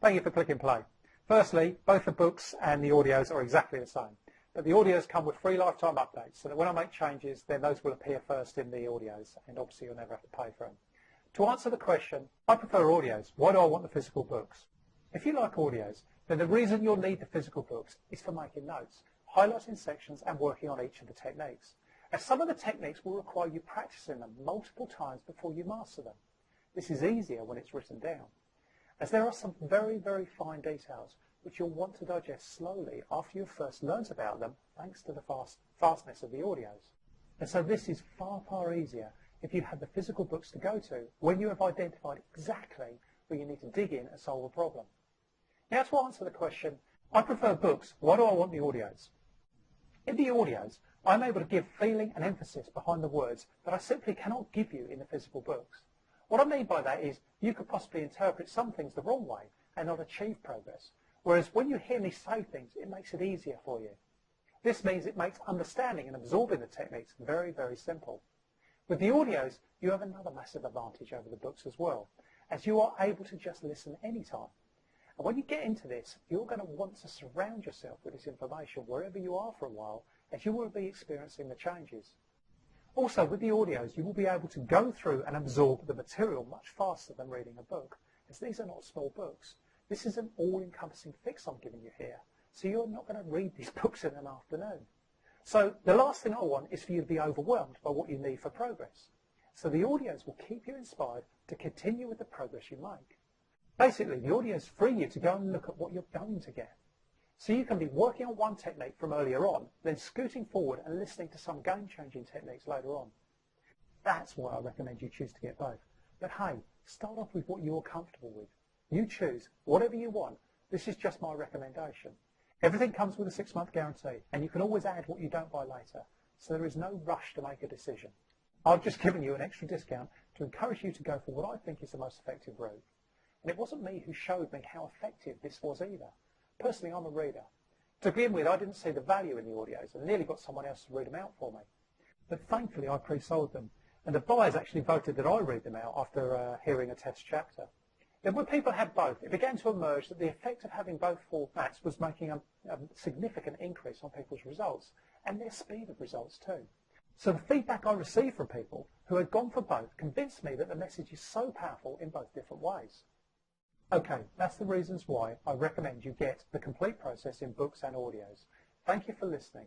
Thank you for clicking play. Firstly, both the books and the audios are exactly the same, but the audios come with free lifetime updates, so that when I make changes, then those will appear first in the audios, and obviously you'll never have to pay for them. To answer the question, I prefer audios. Why do I want the physical books? If you like audios, then the reason you'll need the physical books is for making notes, highlighting sections and working on each of the techniques. As some of the techniques will require you practicing them multiple times before you master them. This is easier when it's written down, as there are some very, very fine details which you'll want to digest slowly after you've first learnt about them, thanks to the fastness of the audios. And so this is far, far easier if you have the physical books to go to when you have identified exactly where you need to dig in and solve a problem. Now, to answer the question, I prefer books. Why do I want the audios? In the audios, I'm able to give feeling and emphasis behind the words that I simply cannot give you in the physical books. What I mean by that is you could possibly interpret some things the wrong way and not achieve progress, whereas when you hear me say things, it makes it easier for you. This means it makes understanding and absorbing the techniques very, very simple. With the audios, you have another massive advantage over the books as well, as you are able to just listen anytime. And when you get into this, you're going to want to surround yourself with this information wherever you are for a while, as you will be experiencing the changes. Also, with the audios, you will be able to go through and absorb the material much faster than reading a book, as these are not small books. This is an all-encompassing fix I'm giving you here, so you're not going to read these books in an afternoon. So the last thing I want is for you to be overwhelmed by what you need for progress. So the audios will keep you inspired to continue with the progress you make. Basically, the audios free you to go and look at what you're going to get. So you can be working on one technique from earlier on, then scooting forward and listening to some game-changing techniques later on. That's why I recommend you choose to get both. But hey, start off with what you're comfortable with. You choose whatever you want. This is just my recommendation. Everything comes with a 6-month guarantee, and you can always add what you don't buy later, so there is no rush to make a decision. I've just given you an extra discount to encourage you to go for what I think is the most effective route. And it wasn't me who showed me how effective this was either. Personally, I'm a reader. To begin with, I didn't see the value in the audios and nearly got someone else to read them out for me. But thankfully, I pre-sold them, and the buyers actually voted that I read them out after hearing a test chapter. Then when people had both, it began to emerge that the effect of having both formats was making a significant increase on people's results and their speed of results too. So the feedback I received from people who had gone for both convinced me that the message is so powerful in both different ways. Okay, that's the reasons why I recommend you get the complete process in books and audios. Thank you for listening.